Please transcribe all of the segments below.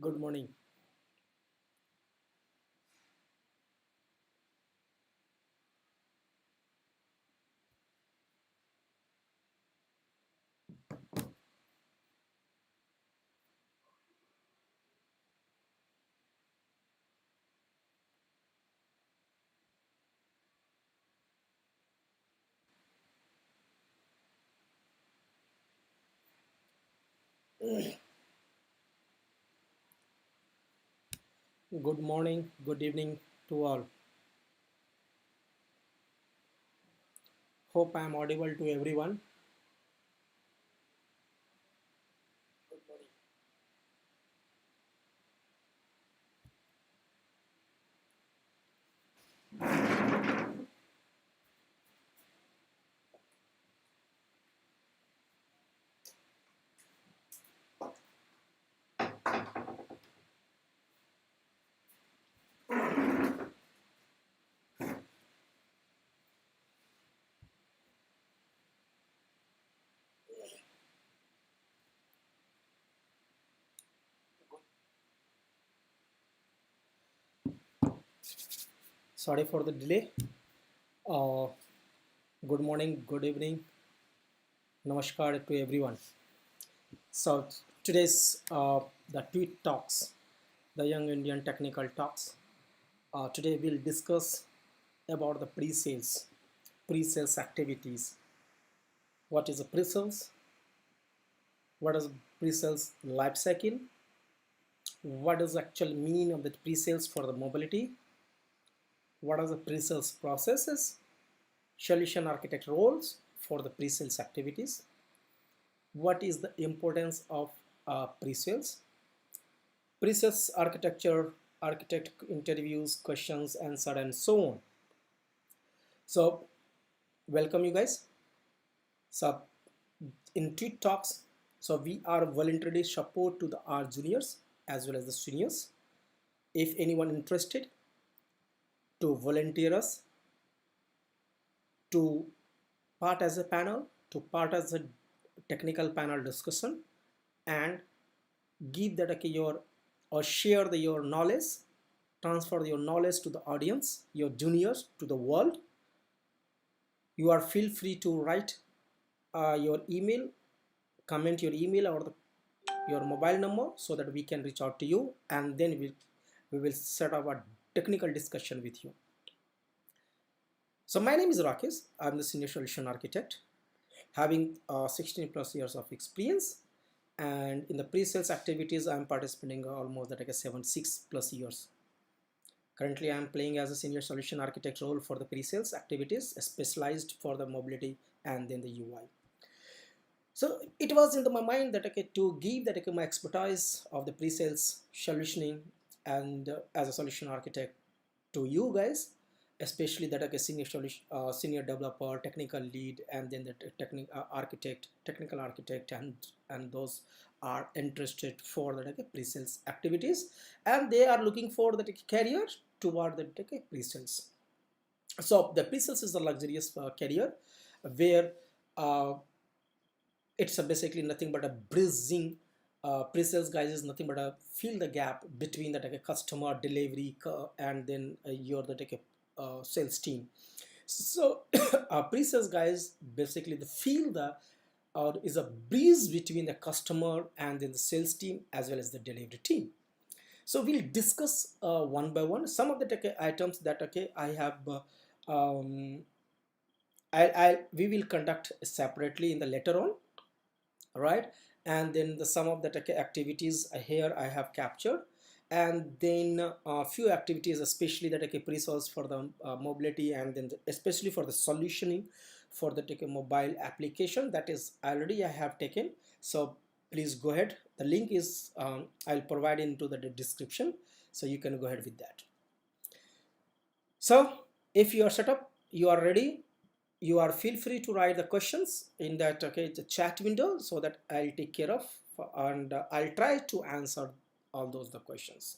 Good morning. Good morning, good evening to all. Hope I am audible to everyone. Good morning. Sorry for the delay. Uh, Good morning, good evening, namaskar to everyone. So today's the tweet talks, the Young Indian Technical Talks. Today we'll discuss about the pre-sales activities. What is a pre-sales? What is pre-sales life cycle? What is the actual meaning of the pre-sales for the mobility? What are the pre-sales processes? Solution architect roles for the pre-sales activities. What is the importance of pre-sales? Pre-sales architecture, architect interviews, questions answered, and so on. So welcome you guys. So in tweet talks, so we are voluntarily support to the our juniors as well as the seniors. If anyone interested to volunteer us to part as a panel, to part as a technical panel discussion, and give that okay, your or share your knowledge, transfer your knowledge to the audience, your juniors, to the world. You are feel free to write your email, comment your email or your mobile number so that we can reach out to you, and then we will set up a technical discussion with you. So my name is Rakesh. I'm the senior solution architect, having 16 plus years of experience, and in the pre-sales activities I'm participating almost like a 6+ years. Currently I'm playing as a senior solution architect role for the pre-sales activities, specialized for the mobility and then the UI. So it was in my mind that okay, to give that okay, my expertise of the pre-sales solutioning and as a solution architect to you guys, especially that okay, senior developer, technical lead, and then the technical architect, and those are interested for the okay, pre-sales activities, and they are looking for the career toward the okay, pre-sales. So the pre-sales is a luxurious career where it's basically nothing but a bridging. Pre-sales guys is nothing but a fill the gap between the customer delivery and then your sales team. So pre-sales guys basically the feel the or is a bridge between the customer and then the sales team as well as the delivery team. So we'll discuss one by one some of the items that I have um, we will conduct separately in the later on, right? And then the some of the activities here I have captured, and then a few activities especially that pre-sales for the mobility, and then especially for the solutioning for the mobile application that is already I have taken. So please go ahead, the link is I'll provide into the description, so you can go ahead with that. So if you are set up, you are ready, you are feel free to write the questions in that the chat window, so that I'll take care of, and I'll try to answer all those the questions.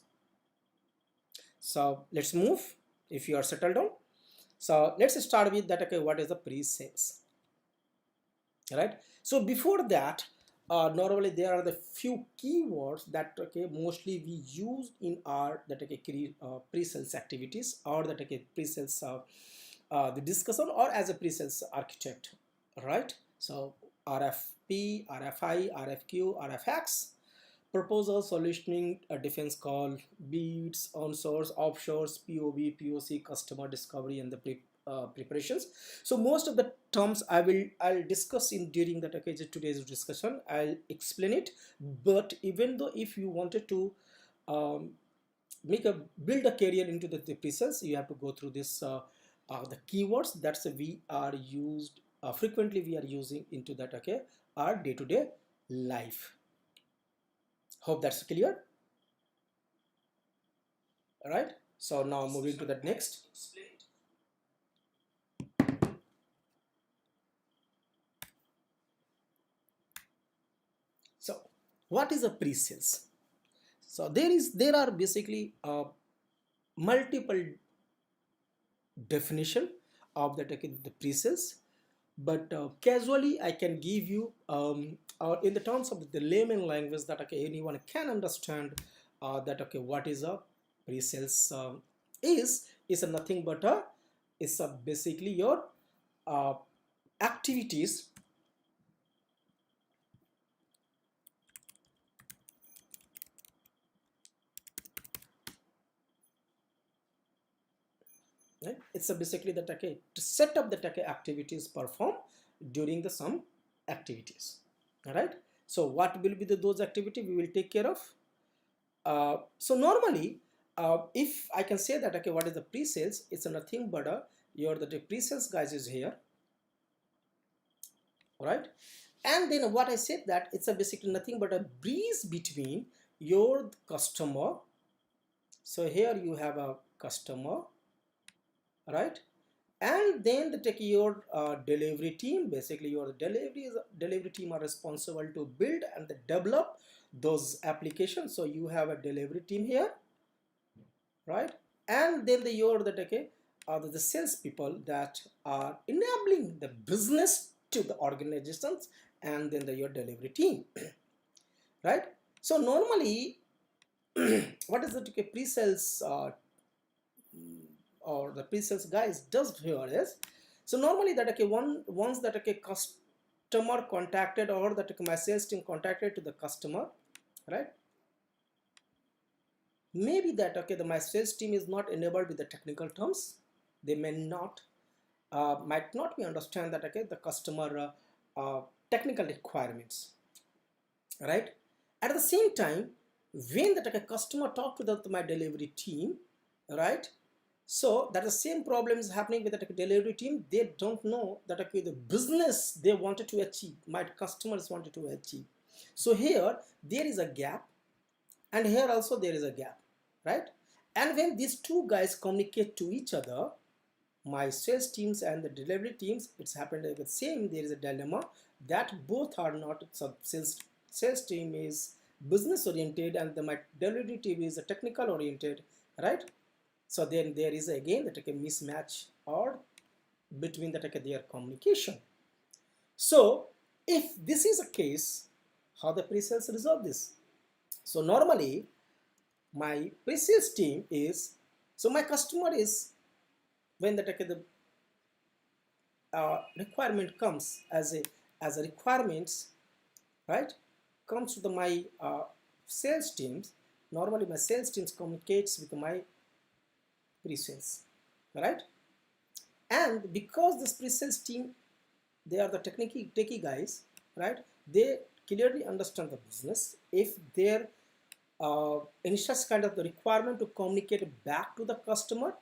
So let's move. If you are settled down, so let's start with that what is the pre-sales, right? So before that, normally there are the few keywords that mostly we use in our pre-sales activities, or that pre-sales the discussion, or as a pre-sales architect, right? So RFP, RFI, RFQ, RFX, proposal, solutioning, defense call, bids, onshores, offshores, POB, POC, customer discovery, and the preparations. So most of the terms I'll discuss in during that today's discussion. I'll explain it. But even though if you wanted to um, build a career into the pre-sales, you have to go through this the keywords that's we are used frequently we are using into that our day-to-day life. Hope that's clear. All right, so now moving to the next. So what is a pre-sales? So there are basically multiple definition of the pre-sales, but casually I can give you in the terms of the layman language that anyone can understand that what is a pre-sales is a nothing but a is a basically your activities right? It's a basically that to set up the activities performed during the some activities. All right, so what will be those activity we will take care of. So normally if I can say that what is the pre-sales, it's a nothing but a your the pre-sales guys is here, right? And then what I said that it's a basically nothing but a breeze between your customer. So here you have a customer, right? And then your delivery team. Basically your delivery team are responsible to build and develop those applications. So you have a delivery team here, right? And then the sales people that are enabling the business to the organizations, and then your delivery team, right? So normally what is the pre-sales or the pre-sales guys does here is, so normally that once that customer contacted, or that my sales team contacted to the customer, right? Maybe that my sales team is not enabled with the technical terms. They may not might not be understand that the customer technical requirements, right? At the same time, when that customer talk to my delivery team, right? So that the same problem is happening with the delivery team. They don't know that the business they wanted to achieve, my customers wanted to achieve. So here there is a gap, and here also there is a gap, right? And when these two guys communicate to each other, my sales teams and the delivery teams, it's happened like the same. There is a dilemma that both are not. So sales team is business oriented, and my delivery team is a technical oriented, right? So then there is again that a mismatch or between that their communication. So if this is a case, how the pre-sales resolve this? So normally my pre-sales team is, so my customer is, when the requirement comes as a requirements, right, comes to my sales teams. Normally my sales teams communicates with my pre-sales, right? And because this pre-sales team, they are the techie guys, right? They clearly understand the business. If there any such kind of the requirement to communicate back to the customer,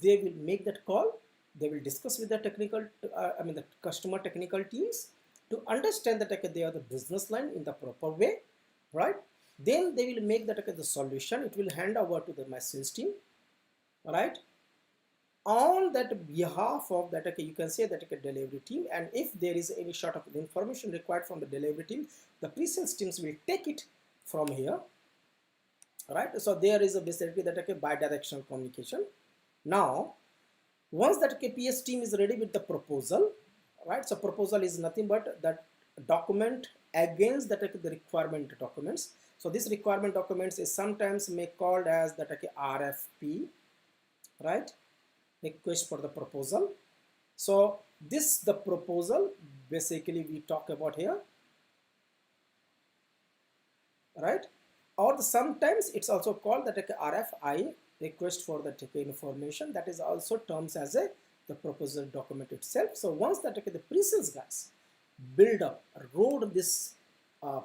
they will make that call. They will discuss with the the customer technical teams to understand that they are the business line in the proper way, right? Then they will make that the solution. It will hand over to my sales team, right? On that behalf of that you can say that delivery team, and if there is any sort of information required from the delivery team, the pre-sales teams will take it from here, right? So there is a basically that bi-directional communication. Now once that PS team is ready with the proposal, right? So proposal is nothing but that document against that the requirement documents. So this requirement documents is sometimes may called as that RFP, right? Request for the proposal. So this the proposal basically we talk about here, right? Or sometimes it's also called that RFI, request for the information, that is also terms as the proposal document itself. So once that the pre-sales guys build up, wrote this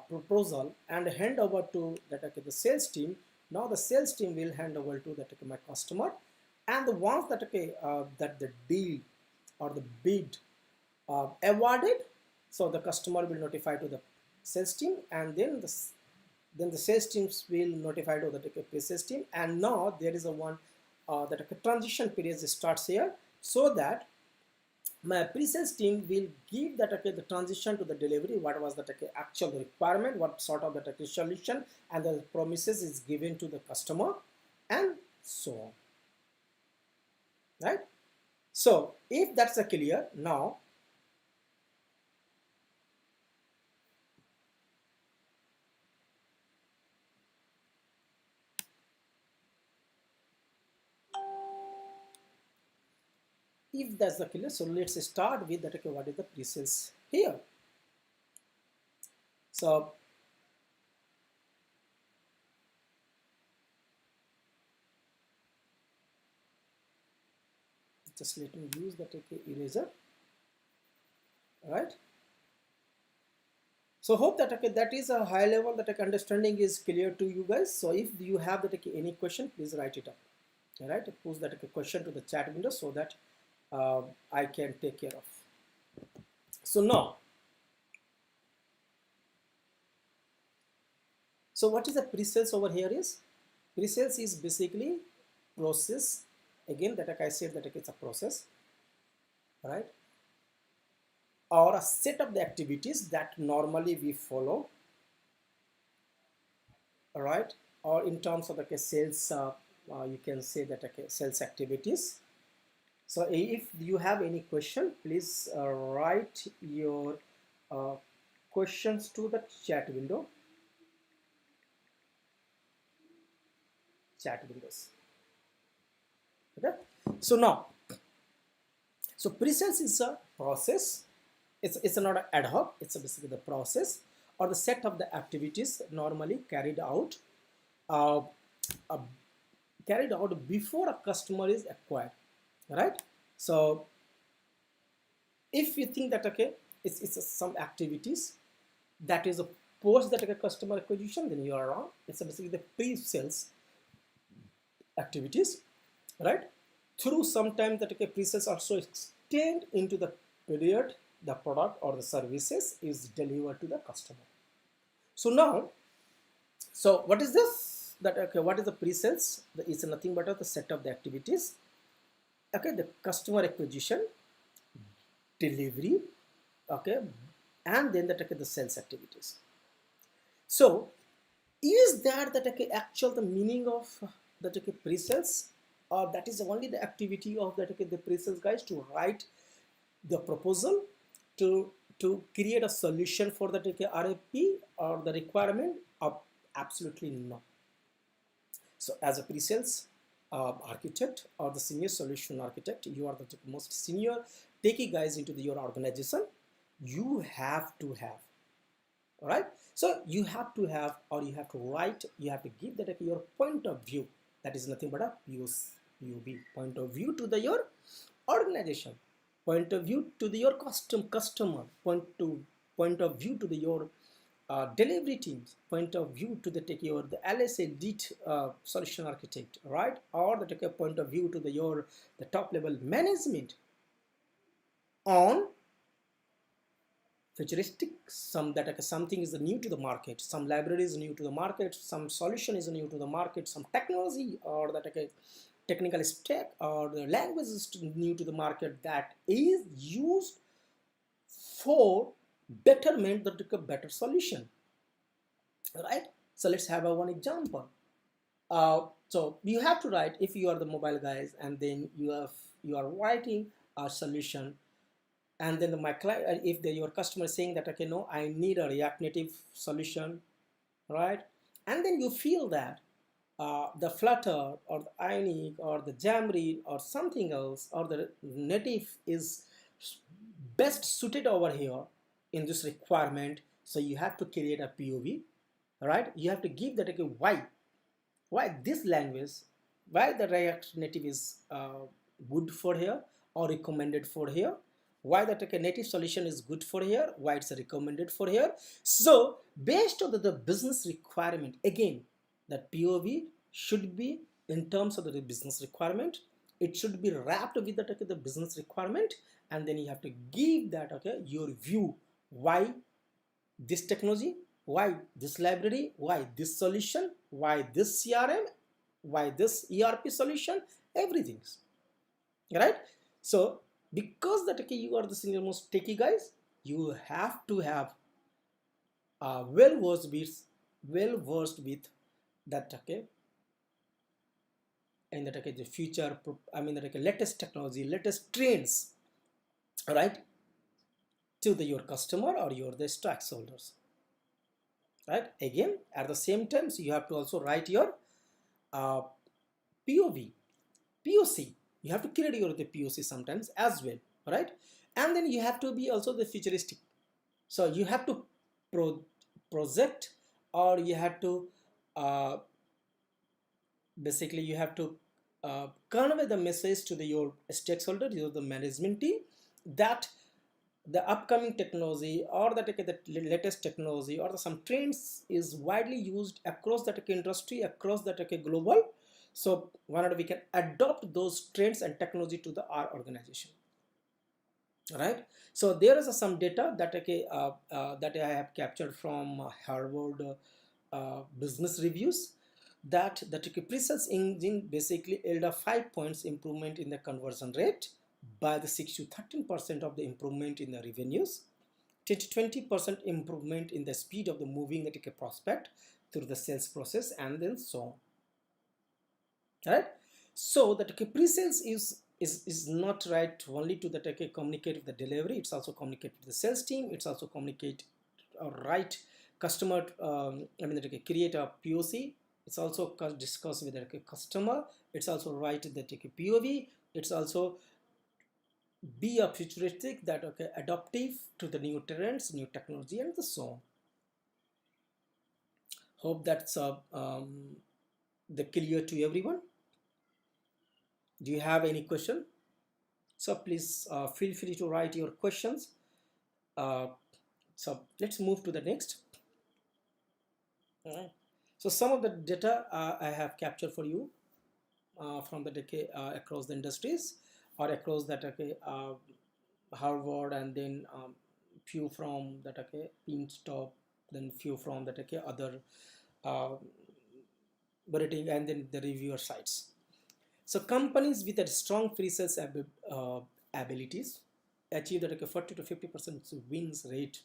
proposal and hand over to that the sales team, now the sales team will hand over to that my customer, and the once that that the deal or the bid awarded, so the customer will notify to the sales team, and then the sales teams will notify to the pre-sales team, and now there is a one that a transition period starts here, so that my pre-sales team will give that the transition to the delivery, what was the actual requirement, what sort of the solution and the promises is given to the customer, and so on, right? So if that's a clear, now if that's the clear, so let's start with that what is the pre-sales here. So just let me use that eraser, right? So hope that that is a high level that understanding is clear to you guys. So if you have that any question, please write it up. All right, post that question to the chat window so that I can take care of. So now, so what is the pre-sales over here is? Pre-sales is basically process, again that I said that it's a process, right? Or a set of the activities that normally we follow, all right? Or in terms of the sales, you can say that sales activities. So if you have any question, please write your questions to the chat window. Chat windows. Okay. So now, so pre-sales is a process. It's not an ad hoc. It's basically the process or the set of the activities normally carried out before a customer is acquired, right? So if you think that it's some activities that is a post that customer acquisition, then you are wrong. It's basically the pre-sales activities, right? Through sometimes that pre-sales also extend into the period the product or the services is delivered to the customer. So now, so what is this? That what is the pre-sales? It's nothing but the set of the activities. Okay, the customer acquisition, delivery, okay, and then the sales activities. So is that actual the meaning of the pre-sales, or that is only the activity of the pre-sales guys to write the proposal, to create a solution for the RFP or the requirement? Absolutely no. So as a pre-sales architect or the senior solution architect, you are the most senior techie guys into your organization. You have to have, all right? So you have to have, or you have to write, you have to give that your point of view. That is nothing but a POV, point of view to your organization, point of view to your customer, point of view to your delivery teams, point of view to the LSA lead solution architect, right? Or the point of view to the top level management on futuristic, something is new to the market, some library is new to the market, some solution is new to the market, some technology or technical stack or the language is new to the market that is used for betterment the better solution, right? So let's have one example. So you have to write, if you are the mobile guys, and then you are writing a solution, and then my client, if your customer is saying that, okay, no, I need a React Native solution, right? And then you feel that the Flutter or the Ionic or the Xamarin or something else or the native is best suited over here in this requirement. So you have to create a POV, right? You have to give that, okay, why this language, why the React Native is good for here or recommended for here, why that, okay, native solution is good for here, why it's recommended for here. So based on the business requirement, again, that POV should be in terms of the business requirement. It should be wrapped with that, okay, the business requirement, and then you have to give that, okay, your view, why this technology, why this library, why this solution, why this CRM, why this ERP solution, everything, right? So because that, okay, you are the single most techie guys, you have to have well versed with that, okay, and that, okay, the future, I mean that, okay, latest technology, latest trends, right, to your customer or the stakeholders, right? Again, at the same time, so you have to also write your uh, POV, POC. You have to create your the POC sometimes as well, right? And then you have to be also the futuristic. So you have to project, or you have to uh, basically you have to convey the message to your stakeholder, the management team, that the upcoming technology or the latest technology or some trends is widely used across the industry, across the global. So why not we can adopt those trends and technology to our organization, right? So there is some data that that I have captured from Harvard business reviews, that the pre-sales engine basically held a 5 points improvement in the conversion rate, by the 6 to 13% of the improvement in the revenues, 10 to 20% improvement in the speed of the moving the prospect through the sales process, and then so on, right? So that pre-sales is not right only to that communicate with the delivery, it's also communicate with the sales team, it's also communicate right customer, I mean that create a POC, it's also discuss with the customer, it's also write the POV, it's also be a futuristic, that okay, adaptive to the new trends, new technology, and so on. Hope that's the clear to everyone. Do you have any question? So please feel free to write your questions. So let's move to the next. So some of the data I have captured for you from the across the industries, or across that Harvard, and then few from that Pinstop, then few from that other rating, and then the reviewer sites. So companies with a strong pre-sales abilities achieve that 40 to 50% wins rate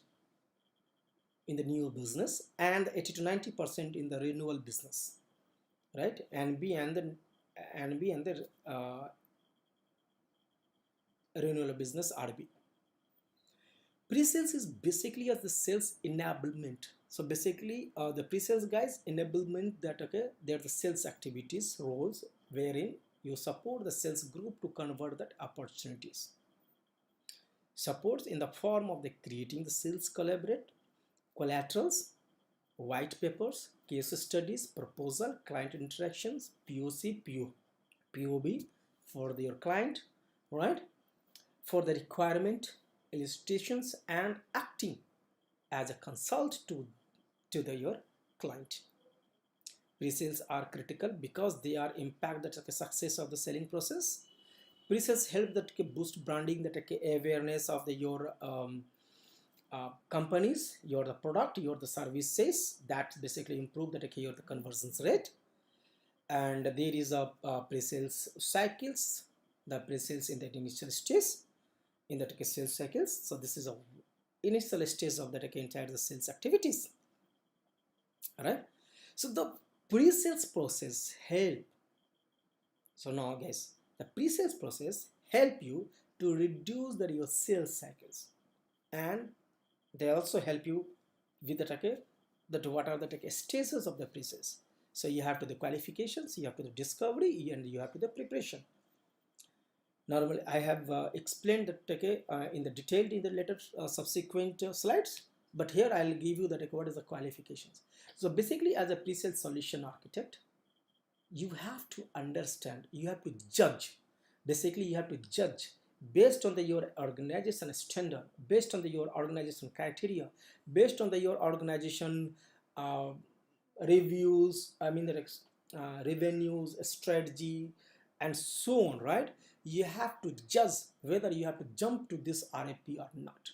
in the new business, and 80 to 90% in the renewal business, right? And the renewal business RB. Pre-sales is basically as the sales enablement. So basically the pre-sales guys enablement, that okay, they're the sales activities roles wherein you support the sales group to convert that opportunities. Supports in the form of the creating the sales collaterals, white papers, case studies, proposal, client interactions, POC, POB for your client, right? For the requirement illustrations, and acting as a consult to your client. Pre-sales are critical because they are impact the success of the selling process. Pre-sales help that boost branding, that awareness of your companies, your the product, your the services, that basically improve your the conversions rate. And there is a pre-sales cycles, the pre-sales in the initial stage, in the sales cycles. So this is a initial stage of the entire the sales activities. All right. So the pre-sales process help. So now guys, the pre-sales process help you to reduce your sales cycles, and they also help you with that what are the stages of the pre-sales. So you have to the qualifications, you have to the discovery, and you have to the preparation. Normally I have explained that in the detailed in the later subsequent slides, but here I'll give you that what is the qualifications. So basically, as a pre-sale solution architect, you have to understand, you have to judge. Basically, you have to judge based on your organization standard, based on your organization criteria, based on your organization uh, reviews, I mean the revenues, strategy, and so on, right? You have to judge whether you have to jump to this RFP or not,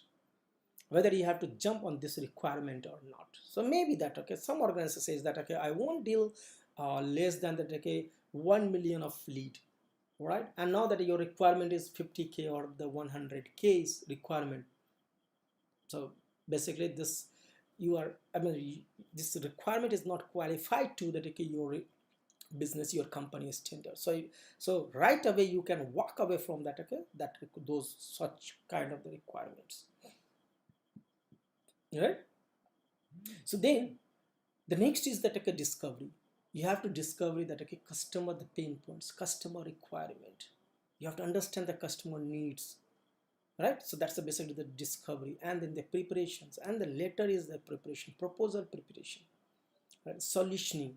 whether you have to jump on this requirement or not. So maybe that some organization says that I won't deal less than that 1 million of lead, right? And now that your requirement is 50k or the 100k requirement, so basically this this requirement is not qualified to that your business, your company standard. So right away you can walk away from that those such kind of the requirements, right? So then the next is that discovery. You have to discover that customer, the pain points, customer requirement. You have to understand the customer needs, right? So that's basically the discovery, and then the preparations, and the later is the preparation, proposal preparation, right? Solutioning.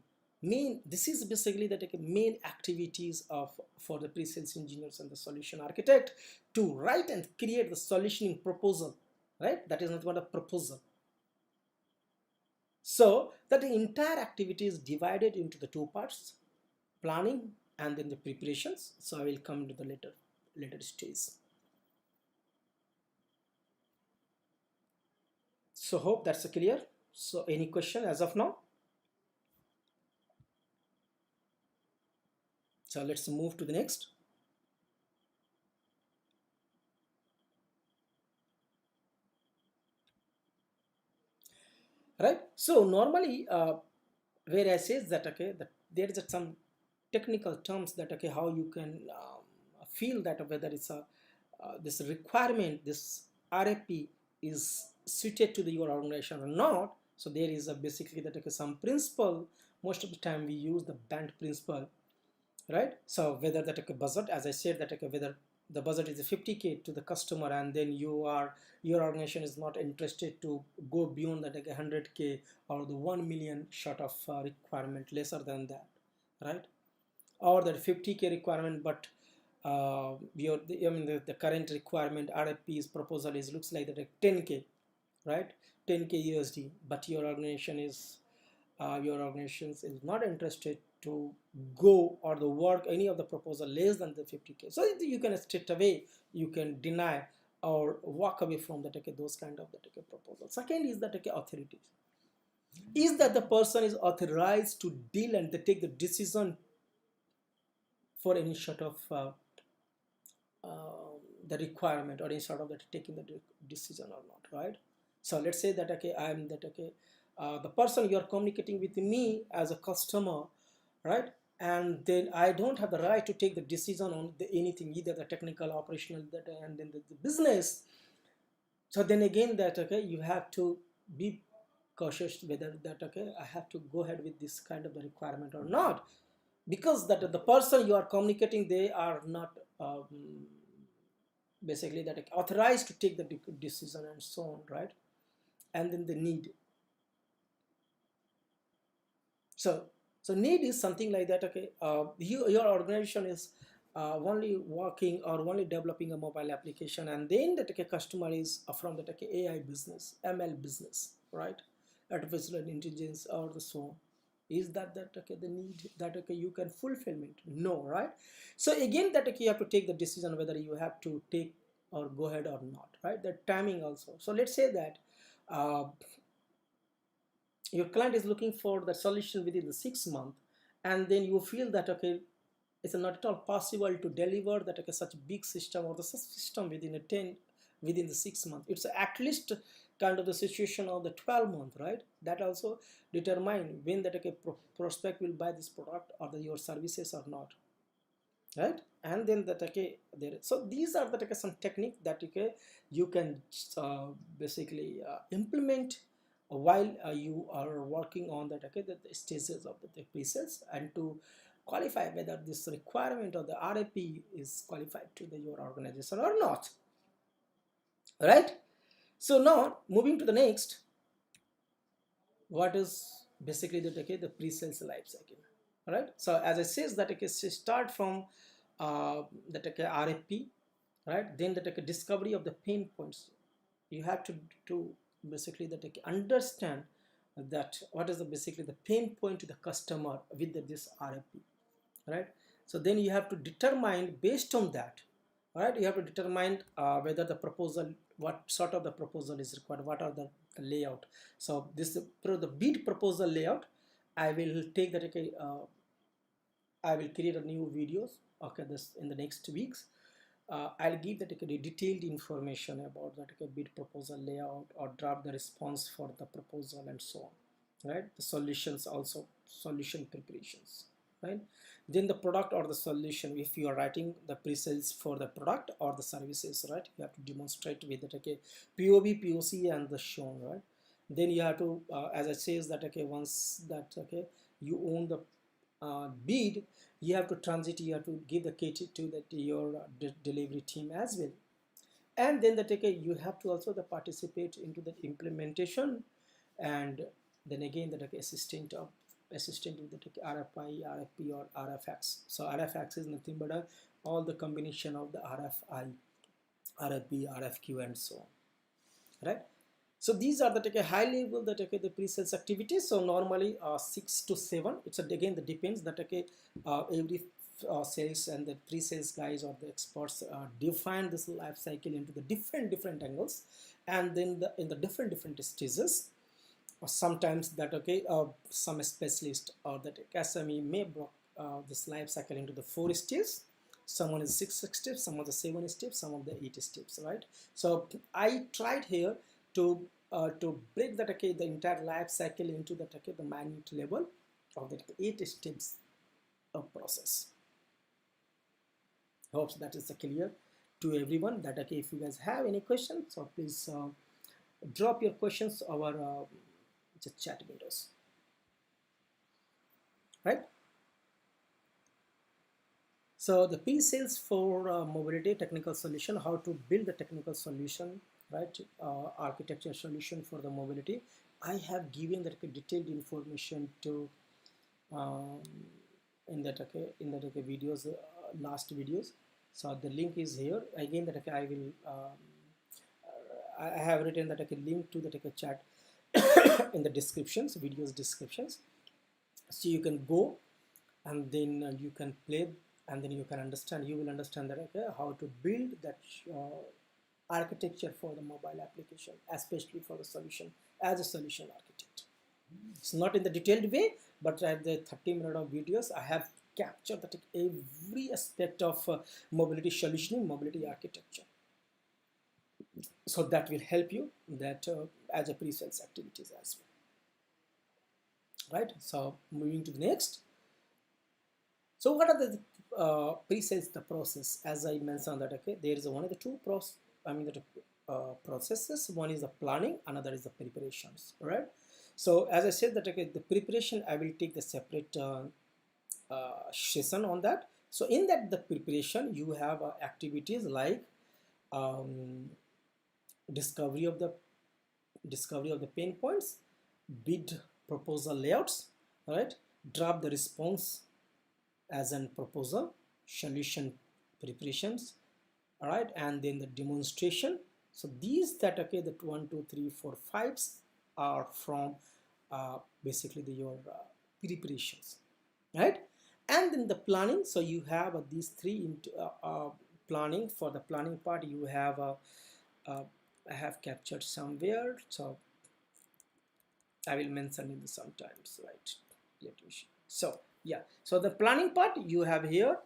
This is basically the main activities of for the pre-sales engineers and the solution architect, to write and create the solutioning proposal, right? That is not what a proposal. So that the entire activity is divided into the two parts, planning and then the preparations. So I will come to the later stage. So hope that's clear. So any question as of now? So let's move to the next. Right. So normally where I say that that there is some technical terms that how you can feel that whether it's a this requirement, this RFP is suited to your organization or not. So there is basically that some principle. Most of the time we use the band principle, right? So whether that budget, as I said, that whether the budget is 50k to the customer, and then your organization is not interested to go beyond that 100k or the 1 million short of requirement, lesser than that, right? Or that 50k requirement, but the current requirement RFP's proposal is looks like that 10k, right? 10k USD, but your organization is not interested to go or the work any of the proposal less than the 50k. So you can straight away you can deny or walk away from the those kind of the proposal. Second is the authorities. Is that the person is authorized to deal and they take the decision for any sort of the requirement or any sort of that taking the decision or not, right? So let's say that I am that the person you are communicating with me as a customer, right? And then I don't have the right to take the decision on anything, either the technical, operational, and then the business. So then again that you have to be cautious whether that I have to go ahead with this kind of the requirement or not, because that the person you are communicating, they are not basically that authorized to take the decision and so on, right? And then the need. So need is something like that. Your organization is only working or only developing a mobile application, and then the customer is from the AI business, ML business, right? Artificial intelligence or the so on. Is that the need that you can fulfillment? No, right? So again that you have to take the decision whether you have to take or go ahead or not, right? The timing also. So let's say that your client is looking for the solution within the 6 months, and then you feel that it's not at all possible to deliver that such big system or the system within the 6 months. It's at least kind of the situation of the 12 month, right? That also determine when that prospect will buy this product or your services or not, right? and then that okay there. So these are the some technique that okay you can basically implement while you are working on that okay the stages of the pre-sales, and to qualify whether this requirement of the RFP is qualified to your organization or not. Right. So now moving to the next, what is basically the okay the pre-sales life cycle. All right. So as I says that okay start from that okay RFP, right? Then that okay discovery of the pain points. You have to basically that okay understand that what is the basically the pain point to the customer with this RFP, right? So then you have to determine based on that, right? You have to determine whether the proposal, what sort of the proposal is required, what are the layout. So this the bid proposal layout, I will take that okay I will create a new videos okay this in the next weeks. I'll give that okay, detailed information about that okay, bid proposal layout or draft the response for the proposal and so on, right? The solutions also, solution preparations, right? Then the product or the solution, if you are writing the pre-sales for the product or the services, right? You have to demonstrate with that okay POV, POC and the shown, right? Then you have to as I says that okay once that okay you own the bid, you have to transit, you have to give the kit to that your delivery team as well. And then the okay you have to also the participate into the implementation, and then again the okay, assistant with the okay, RFI, RFP or RFX. So RFX is nothing but all the combination of the RFI, RFP, RFQ and so on, right? So these are the take a high level that okay the pre-sales activities. So normally 6 to 7. It's again that depends that okay every sales and the pre-sales guys or the experts define this life cycle into the different angles, and then in the different stages. Or sometimes that okay some specialist or that SME may block this life cycle into the 4 steps. Someone is 6 steps, some of the 7 steps, some of the 8 steps, right? So I tried here to break that okay the entire life cycle into that okay the minute level of the 8 steps of process. Hopes that is clear to everyone. That okay if you guys have any questions, so please drop your questions over the chat windows, right? So the pre-sales for mobility technical solution, how to build the technical solution, right? Architecture solution for the mobility. I have given that detailed information to in that okay videos, last videos. So the link is here again that okay, I will I have written that okay link to the chat in the descriptions, videos descriptions, so you can go and then you can play, and then you can understand, you will understand that okay how to build that architecture for the mobile application, especially for the solution as a solution architect. It's not in the detailed way, but at the 30-minute of videos I have captured that every aspect of mobility solutioning, mobility architecture. So that will help you that as a pre-sales activities as well, right? So moving to the next. So what are the pre-sales the process? As I mentioned that okay there is one of the two processes. One is the planning, another is the preparations, right? So as I said that okay the preparation I will take the separate session on that. So in that the preparation you have activities like discovery of the pain points, bid proposal layouts, right? Draft the response as an proposal, solution preparations, all right, and then the demonstration. So these that okay that 1 2 3 4 5s are from basically your preparations, right? And then the planning. So you have these three into planning. For the planning part you have I have captured somewhere, so I will mention it sometimes, right? Let me show. So yeah, so the planning part you have here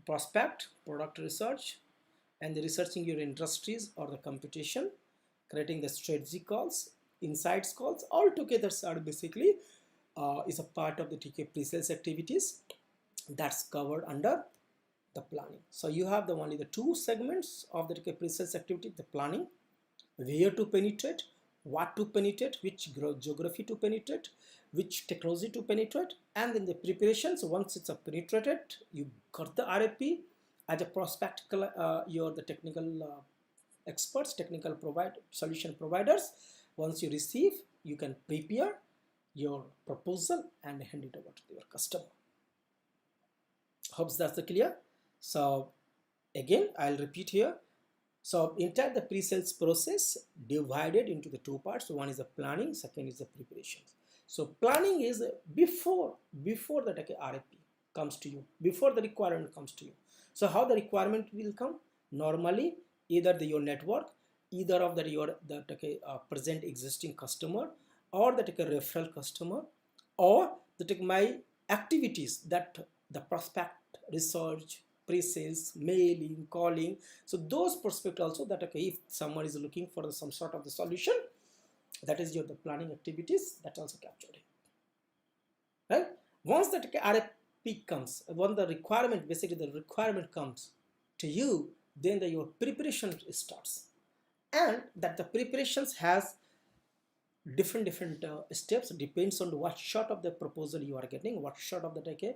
prospect, product research, and the researching your industries or the competition, creating the strategy calls, insights calls, all together are basically is a part of the TK pre-sales activities that's covered under the planning. So you have the only the two segments of the pre-sales activity: the planning, where to penetrate, what to penetrate, which geography to penetrate, which technology to penetrate, and then the preparations. Once it's penetrated, you got the RFP as a prospect. You're the technical experts, technical solution providers. Once you receive, you can prepare your proposal and hand it over to your customer. Hope that's clear. So again, I'll repeat here. So entire the pre-sales process divided into the two parts. One is the planning, second is the preparations. So planning is before the RFP comes to you, before the requirement comes to you. So how the requirement will come? Normally, either your network, either of your present existing customer, or the referral customer, or my activities, that the prospect research, pre-sales, mailing, calling. So those prospect also, that if someone is looking for some sort of the solution, that is the planning activities, that also captured, right? Once that RFP comes, when the requirement, basically the requirement comes to you, then your preparation starts, and that the preparations has different steps, depends on what sort of the proposal you are getting, what sort of the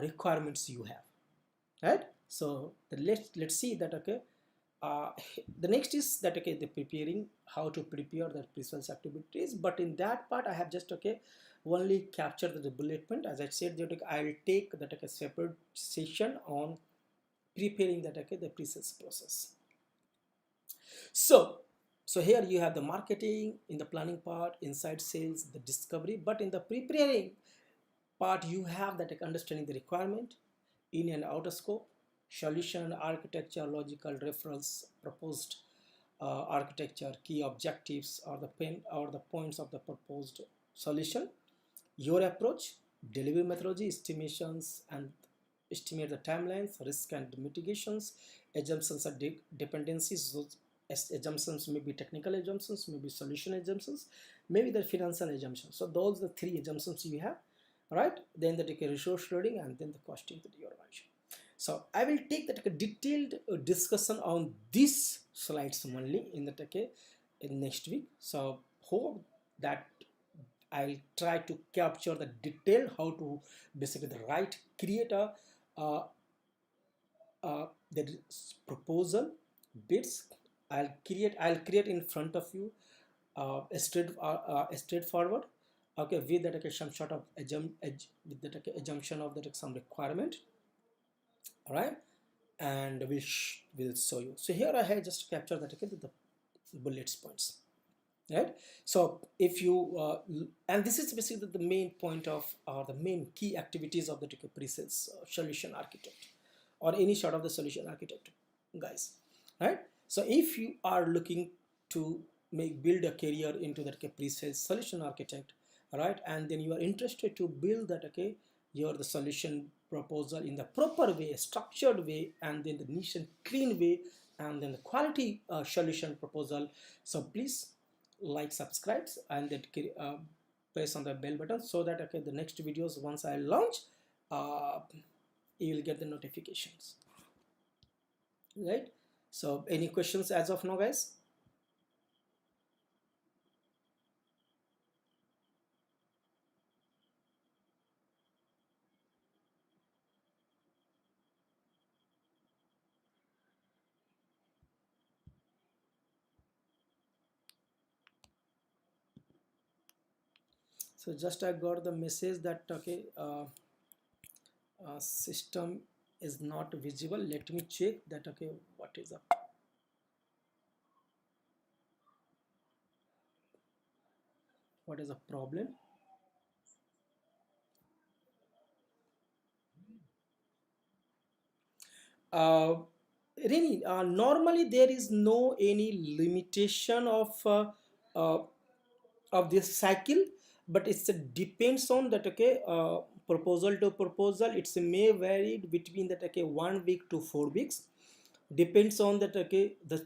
requirements you have, right? So let's see that the next is that the preparing, how to prepare the pre-sales activities. But in that part I have just only captured the bullet point. As I said, that I'll take that a separate session on preparing that the pre-sales process. So here you have the marketing in the planning part, inside sales, the discovery. But in the preparing part, you have that understanding the requirement, in and outer scope, solution, architecture, logical reference, proposed architecture, key objectives, or the points of the proposed solution, your approach, delivery methodology, estimations, and estimate the timelines, risk and mitigations, assumptions and dependencies. Those assumptions may be technical assumptions, maybe solution assumptions, maybe the financial assumptions. So those are the three assumptions you have, right? Then the resource loading, and then the costing that you are mentioning. So I will take that detailed discussion on these slides only in the in next week. So hope that I'll try to capture the detail how to basically create a the proposal bits. I'll create in front of you a straightforward, okay, with that some sort of assumption of that some requirement. All right, and we'll show you. So here I have just captured that the bullets points, right? So if you and this is basically the main point of the main key activities of the pre-sales solution architect, or any sort of the solution architect, guys, right? So if you are looking to build a career into that pre-sales solution architect, right, and then you are interested to build that the solution proposal in the proper way, structured way, and then the niche and clean way, and then the quality solution proposal. So please like, subscribe, and then press on the bell button, so that the next videos once I launch, you will get the notifications, right? So any questions as of now, guys? So just I got the message that system is not visible. Let me check that what is up. What is the problem? Really, normally there is no any limitation of this cycle, but it's depends on that proposal to proposal. It's may vary between that 1 week to 4 weeks, depends on that the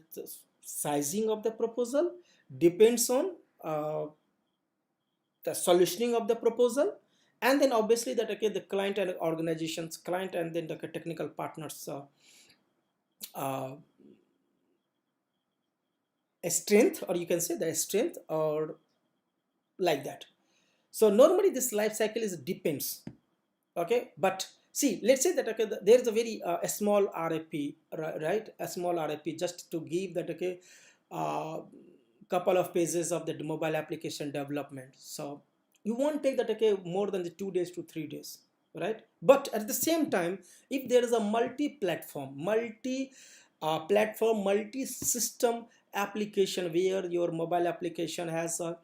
sizing of the proposal, depends on the solutioning of the proposal, And then obviously that okay, the client and organizations, client and then the technical partners uh, a strength, or you can say the strength, or like that. So normally this life cycle is depends. Okay, but see, let's say that okay, there is a very a small RFP, right? A small RFP just to give that okay, uh, couple of pages of the mobile application development. So you won't take that okay more than the 2 days to 3 days, right? But at the same time, if there is a multi-platform, multi-system application where your mobile application has a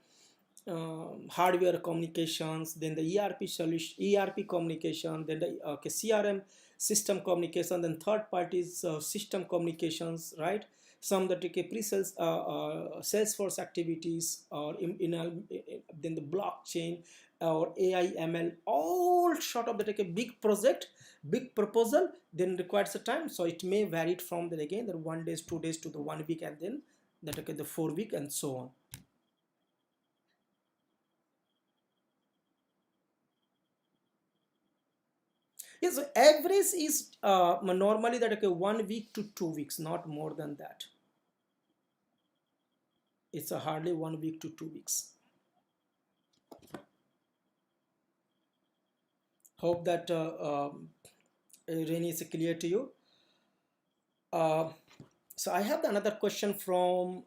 hardware communications, then the ERP solution, ERP communication, then the okay, CRM system communication, then third parties system communications, right? Some that take a pre-sales Salesforce activities, or then the blockchain or AI ML, all short of the take a big project, big proposal, then requires a time. So it may vary from the again the 1 days, 2 days to the 1 week, and then that okay, the 4 week and so on. Yes, so average is normally that okay, 1 week to 2 weeks, not more than that. It's a hardly 1 week to 2 weeks. Hope that Rainy is clear to you. Uh, so I have another question from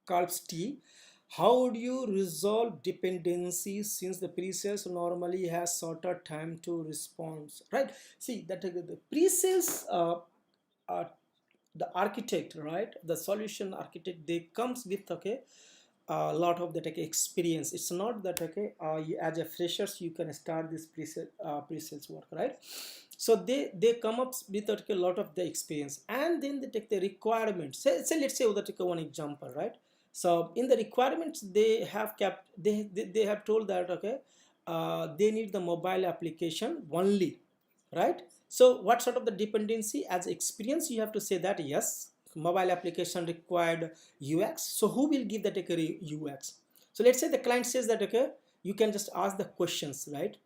Carps T. How do you resolve dependencies since the pre-sales normally has shorter time to respond? Right. See that the pre-sales uh, the architect, right, the solution architect, they comes with okay a lot of that okay, experience. It's not that okay as a freshers you can start this pre-sales work, right? So they come up with okay, a lot of the experience, and then they take the requirements. Say let's say that take one example, right? So in the requirements they have kept, they have told that okay they need the mobile application only, right? So what sort of the dependency as experience you have to say that yes, mobile application required UX. So who will give that okay, UX? So let's say the client says that okay, you can just ask the questions, right?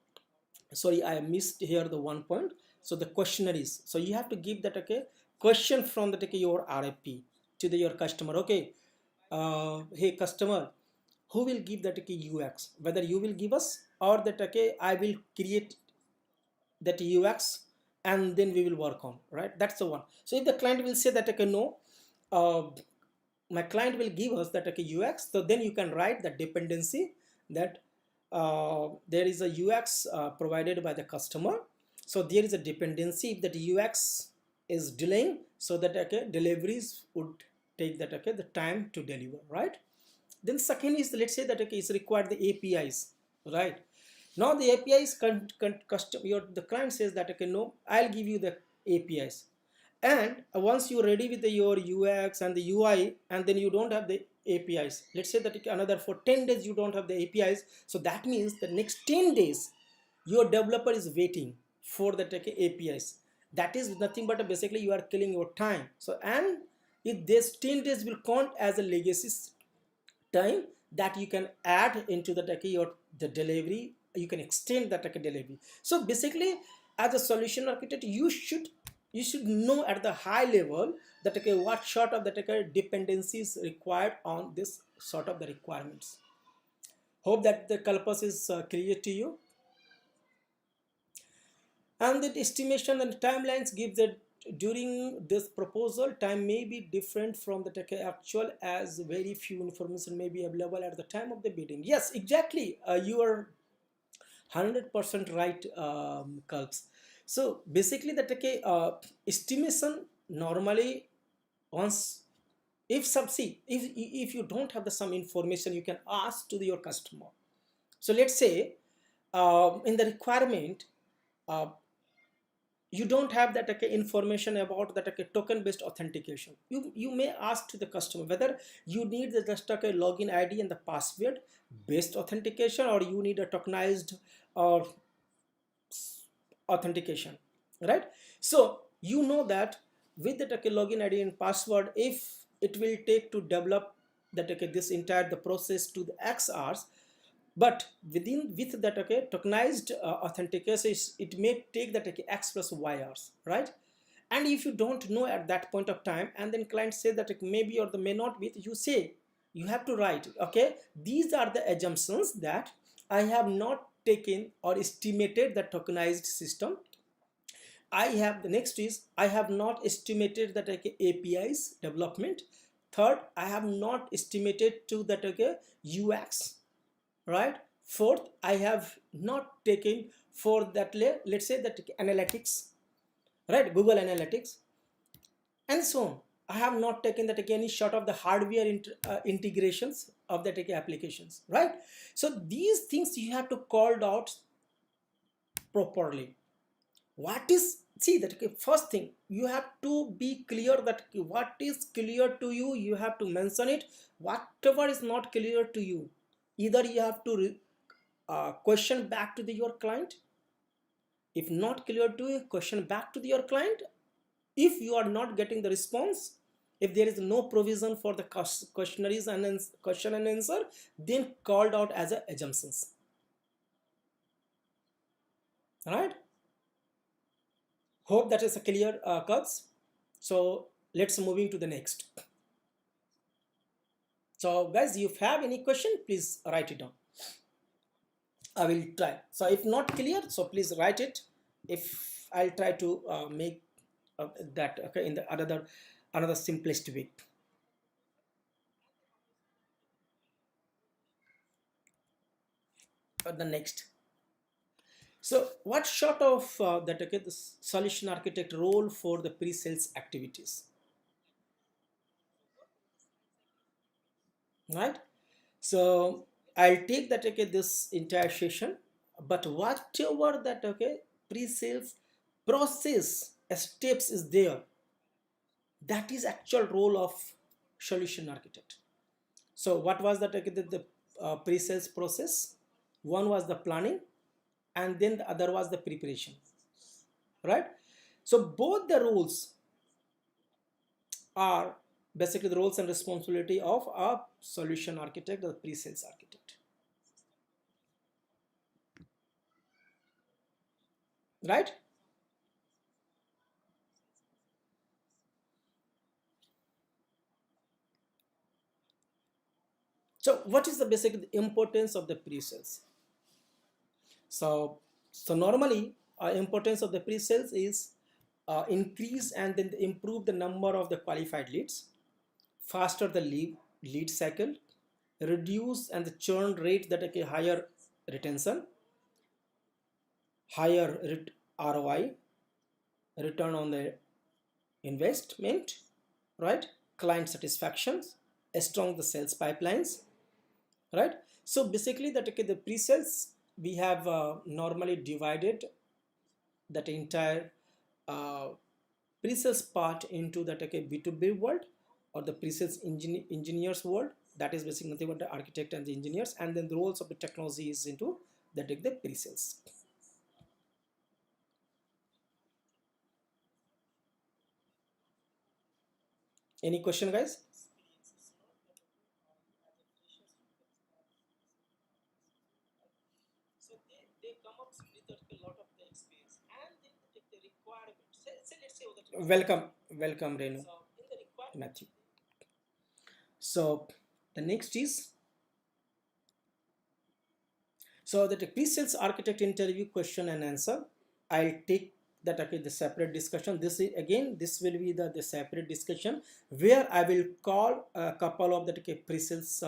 Sorry, I missed here the one point. So the questionnaires, so you have to give that okay question from the okay, your RFP to your customer. Okay, hey customer, who will give that okay, UX, whether you will give us or that okay I will create that UX, and then we will work on, right? That's the one. So if the client will say that okay no, uh, my client will give us that okay UX, so then you can write the dependency that there is a UX provided by the customer. So there is a dependency if that UX is delaying, so that okay deliveries would take that okay the time to deliver, right? Then second is, let's say that okay it's required the APIs, right? Now the APIs custom, the client says that okay no, I'll give you the APIs, and once you're ready with your UX and the UI, and then you don't have the APIs, let's say that another for 10 days you don't have the APIs, so that means the next 10 days your developer is waiting for the APIs. That is nothing but basically you are killing your time. So and if this 10 days will count as a legacy time that you can add into the your the delivery, you can extend that delivery. So basically as a solution architect you should know at the high level that okay what sort of the dependencies required on this sort of the requirements. Hope that the corpus is clear to you. And the estimation and timelines give that during this proposal time may be different from the actual, as very few information may be available at the time of the bidding. Yes, exactly, you are 100% right, Kalps. So basically the estimation normally, once if some see if you don't have the some information you can ask to your customer. So let's say in the requirement uh, you don't have that information about that token based authentication. You may ask to the customer whether you need the just login ID and the password based authentication, or you need a tokenized or authentication, right? So you know that with the login ID and password, if it will take to develop that this entire the process to the X hours, But with that, okay, tokenized authentication, it may take that, okay, x plus y hours, right? And if you don't know at that point of time, and then client say that it may be or the may not be, you say, you have to write, okay, these are the assumptions that I have not taken or estimated the tokenized system. I have, the next is, I have not estimated that, okay, APIs development. Third, I have not estimated to that, okay, UX, right? Fourth, I have not taken for that, let's say that, analytics, right, Google Analytics, and so on. I have not taken that, any shot of the hardware integrations of that, applications, right? So these things you have to call out properly. What is, see that, okay, first thing you have to be clear that, okay, what is clear to you, you have to mention it. Whatever is not clear to you, either you have to question back to your client. If not clear to you, question back to your client. If you are not getting the response, if there is no provision for the questionnaires and question and answer, then called out as a assumptions, right? Hope that is a clear, cuts. So let's moving to the next. So guys, if you have any question, please write it down. I will try. So if not clear, so please write it. If I'll try to make that, okay, in the another simplest way. The next. So what sort of that, okay, the solution architect role for the pre-sales activities, right? So I'll take that, okay, this entire session, but whatever that, okay, pre-sales process steps is there, that is actual role of solution architect. So what was that, okay, the pre-sales process? One was the planning, and then the other was the preparation, right? So both the roles are basically the roles and responsibility of a solution architect or pre-sales architect, right? So what is the basic importance of the pre-sales? So normally importance of the pre-sales is increase and then improve the number of the qualified leads, faster the lead cycle, reduce and the churn rate, that, okay, higher retention, higher ROI, return on the investment, right? Client satisfaction, strong the sales pipelines, right? So basically that, okay, the pre-sales, we have normally divided that entire uh, pre-sales part into that, okay, B2B world, or the pre-sales engineers world. That is basically nothing but the architect and the engineers, and then the roles of the technology is into that, the pre-sales. Any question, guys? So they come up with a lot of the experience, and then they take the requirement. Let's say that, welcome, welcome, Renu. So in the requirement, Matthew. So the next is, so that the pre-sales architect interview question and answer. I'll take that, okay, the separate discussion. This is again, this will be the separate discussion where I will call a couple of the, okay, pre-sales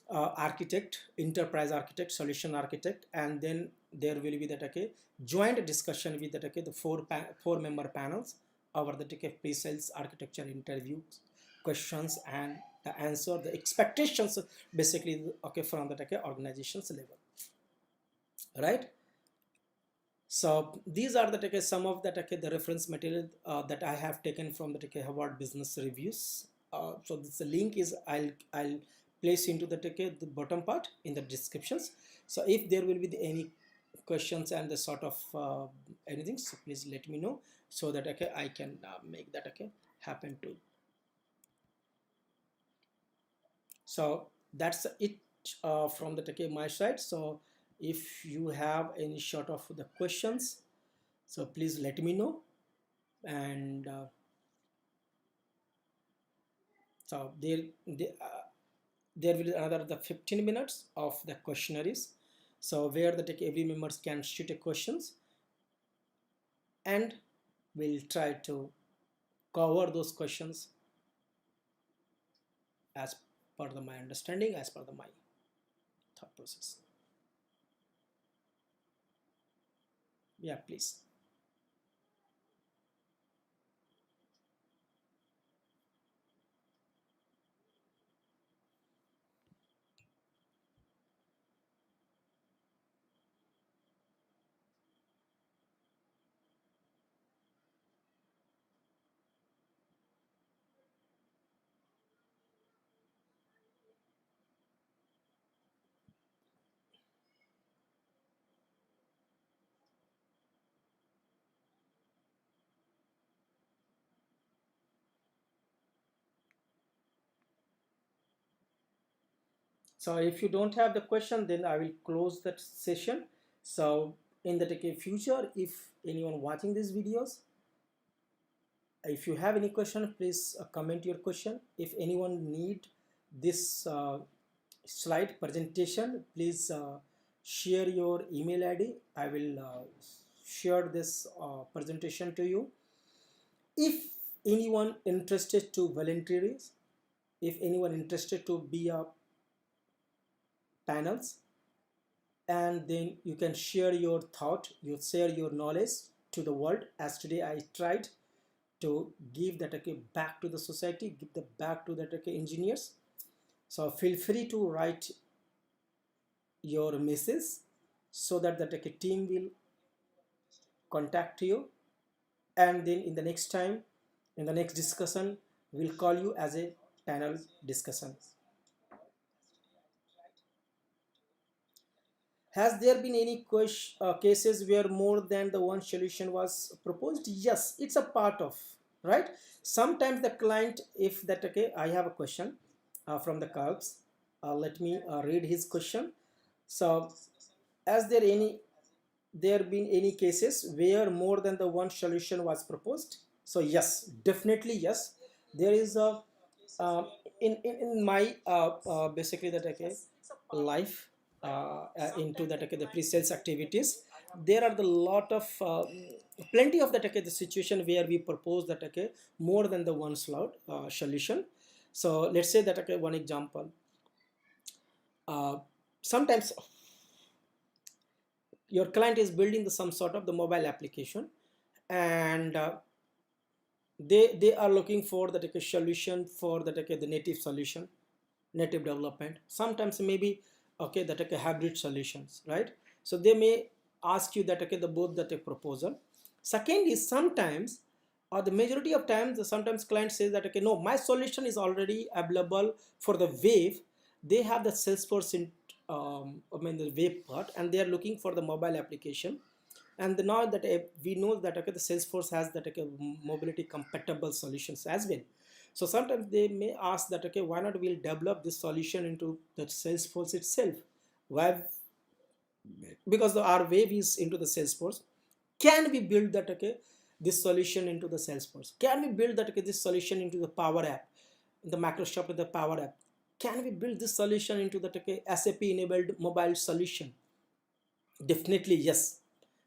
architect, enterprise architect, solution architect, and then there will be that, okay, joint discussion with that, okay, the four member panels over the, okay, pre-sales architecture interview questions and the answer, the expectations, basically, okay, from that, okay, organization's level, right? So these are the, okay, some of that, okay, the reference material that I have taken from the, okay, Harvard Business Reviews. So this link is, I'll place into the, okay, the bottom part in the descriptions. So if there will be any questions and the sort of anything, so please let me know, so that, okay, I can make that, okay, happen too. So that's it from the okay, my side. So if you have any sort of the questions, so please let me know. And so there will be another the 15 minutes of the questionnaires, so where the every members can shoot a questions, and we'll try to cover those questions as per my understanding, as per my thought process. Yeah, please. So if you don't have the question, then I will close that session. So in the future, if anyone watching these videos, if you have any question, please comment your question. If anyone need this slide presentation, please share your email ID. I will share this presentation to you. If anyone interested to volunteer, if anyone interested to be a panels, and then you can share your thought, you share your knowledge to the world, as today I tried to give that back to the society, give the back to that engineers. So feel free to write your message so that the team will contact you, and then in the next time, in the next discussion, we'll call you as a panel discussion. Has there been any cases where more than the one solution was proposed? Yes, it's a part of, right? Sometimes the client, if that okay, I have a question from the Kalps. Let me read his question. So, has there been any cases where more than the one solution was proposed? So yes, definitely yes. There is a in my basically that okay, life into that okay, the pre-sales activities, there are the lot of plenty of that okay, the situation where we propose that okay, more than the one slot solution. So let's say that okay, one example, uh, sometimes your client is building some sort of the mobile application, and they are looking for the solution for the native solution, native development. Sometimes maybe okay, that hybrid solutions, right? So they may ask you that okay, the both that proposal. Second is sometimes, or the majority of times, sometimes client says that okay, no, my solution is already available for the wave. They have the Salesforce in I mean the wave part, and they are looking for the mobile application. And now that we know that okay, the Salesforce has that okay, mobility compatible solutions as well. So sometimes they may ask that okay, why not we'll develop this solution into the Salesforce itself? Why? Because our wave is into the Salesforce. Can we build that okay, this solution into the Salesforce? Can we build that okay, this solution into the Power App, the Microsoft with the Power App? Can we build this solution into the okay, SAP enabled mobile solution? Definitely yes.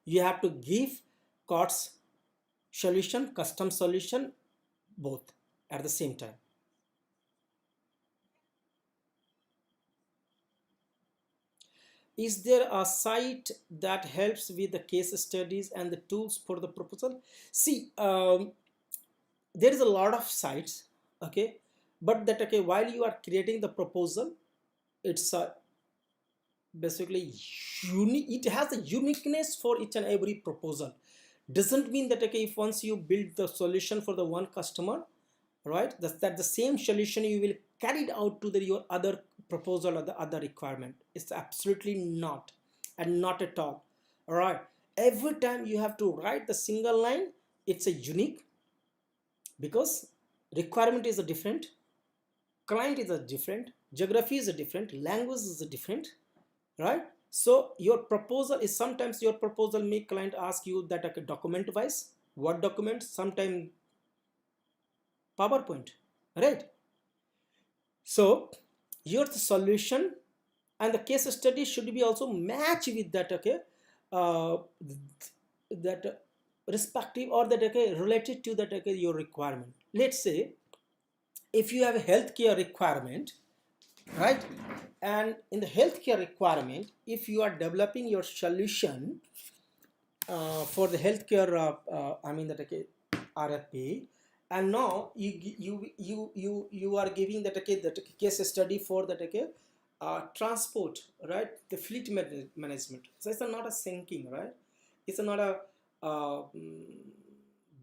You have to give COTS solution, custom solution, both at the same time. Is there a site that helps with the case studies and the tools for the proposal? See, there is a lot of sites, okay, but that okay, while you are creating the proposal, it's basically unique. It has a uniqueness for each and every proposal. Doesn't mean that okay, if once you build the solution for the one customer, right, that the same solution you will carry it out to your other proposal or the other requirement. It's absolutely not, and not at all. All right, every time you have to write the single line, it's a unique, because requirement is a different, client is a different, geography is a different, language is a different, right? So your proposal is, sometimes your proposal make client ask you that a document wise, what document, sometime PowerPoint, right? So your solution and the case study should be also match with that, okay, uh, that respective, or that, okay, related to that, okay, your requirement. Let's say if you have a healthcare requirement, right, and in the healthcare requirement, if you are developing your solution for the healthcare, I mean that, okay, RFP, and now you are giving that, okay, that case study for that, okay, transport, right, the fleet management. So it's not a sinking, right? It's not a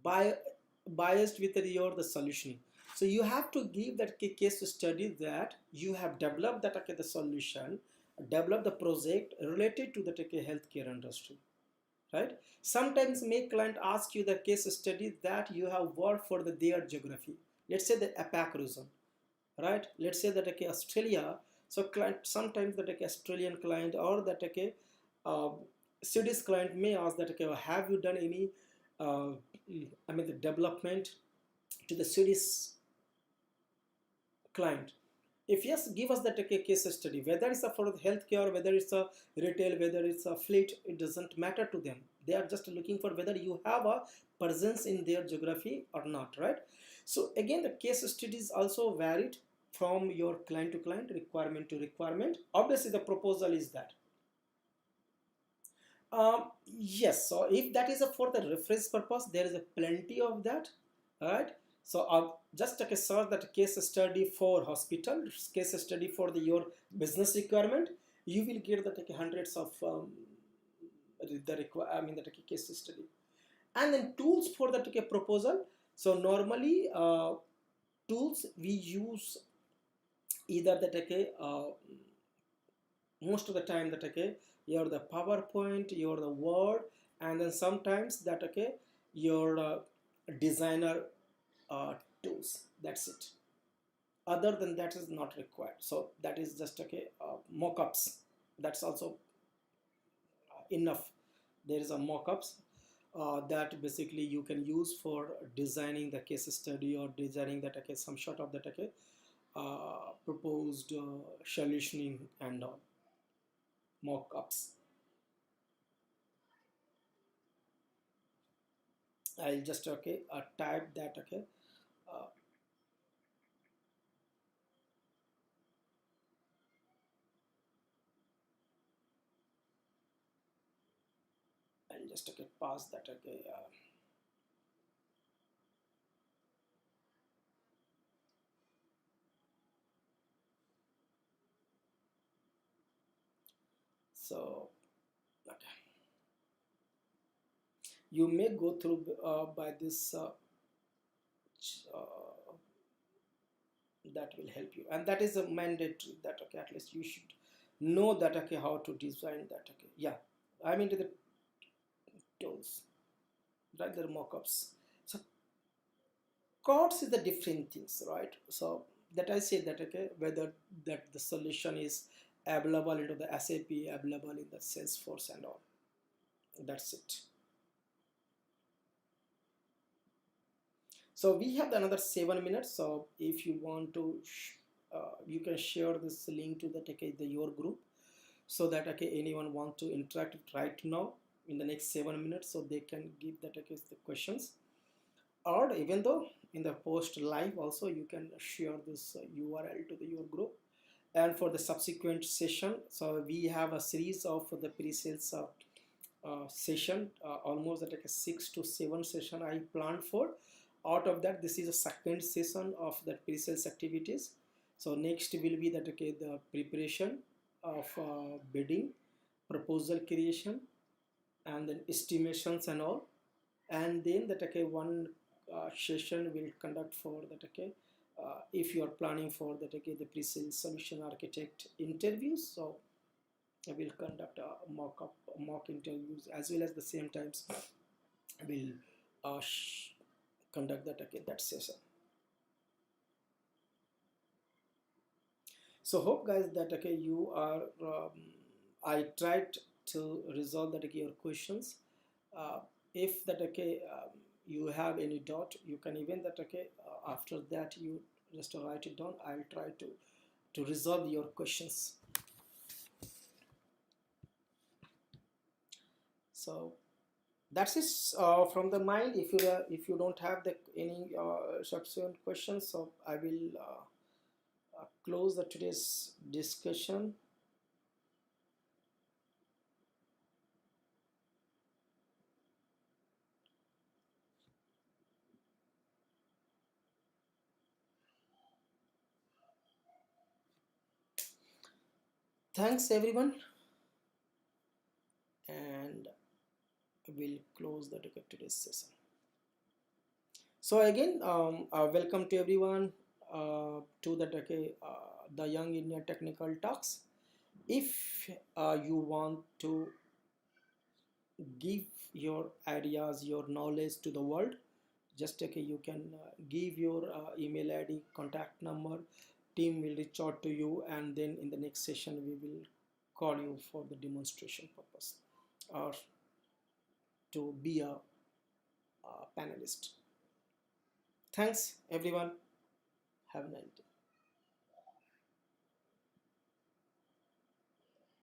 bi biased with your the solutioning. So you have to give that case study that you have developed that, okay, the solution, develop the project related to the, okay, healthcare industry, right? Sometimes make client ask you the case study that you have worked for their geography. Let's say the APAC region, right? Let's say that, okay, Australia. So client, sometimes that, okay, Australian client, or that, okay, uh, Swedish client may ask that, okay, have you done any I mean the development to the Swedish client? If yes, give us that, okay, case study, whether it's a for healthcare, whether it's a retail, whether it's a fleet, it doesn't matter to them. They are just looking for whether you have a presence in their geography or not, right? So again, the case studies also varied from your client to client, requirement to requirement. Obviously the proposal is that, yes, so if that is a for the reference purpose, there is a plenty of that, right? So just take a search that case study for hospital, case study for your business requirement. You will get that, like, hundreds of I mean the case study, and then tools for the, okay, proposal. So normally tools we use either that, okay, most of the time that, okay, you're the PowerPoint, you're the Word, and then sometimes that, okay, your designer uh, tools, that's it. Other than that is not required. So that is just, okay, mockups, that's also enough. There is a mockups that basically you can use for designing the case study, or designing that, okay, some sort of that, okay, proposed solutioning and mockups. I'll just, okay, type that, okay, uh, I'll just, okay, pass that, okay, so okay, you may go through by this uh, that will help you, and that is a mandatory that, okay, at least you should know that, okay, how to design that, okay. Yeah, I'm into the tools, right, the mockups. So codes is the different things, right? So that I say that, okay, whether that the solution is available into the SAP, available in the Salesforce and all, that's it. So we have another 7 minutes. So if you want to you can share this link to the, okay, your group, so that, okay, anyone want to interact right now in the next 7 minutes, so they can give that, okay, the questions. Or even though in the post live also you can share this URL to your group. And for the subsequent session, so we have a series of the pre-sales session, almost like a 6 to 7 session I planned for. Out of that, this is a second session of the pre-sales activities. So next will be that, okay, the preparation of bidding, proposal creation, and then estimations and all. And then that, okay, one session will conduct for that, okay, if you are planning for that, okay, the pre-sales solution architect interviews. So I will conduct a mock interviews, as well as the same times will uh, conduct that, okay, that session. So hope guys that okay you are I tried to resolve that okay your questions. If that okay you have any doubt, you can even that okay after that you just write it down. I'll try to resolve your questions. So that's it from the mind. If you don't have the any subsequent questions, so I will close the today's discussion. Thanks everyone, and we'll close the today's session. So again, welcome to everyone to the Young Indian Technical Talks. If you want to give your ideas, your knowledge to the world, just okay, you can give your email ID, contact number. Team will reach out to you, and then in the next session we will call you for the demonstration purpose or to be a panelist. Thanks everyone. Have a nice day.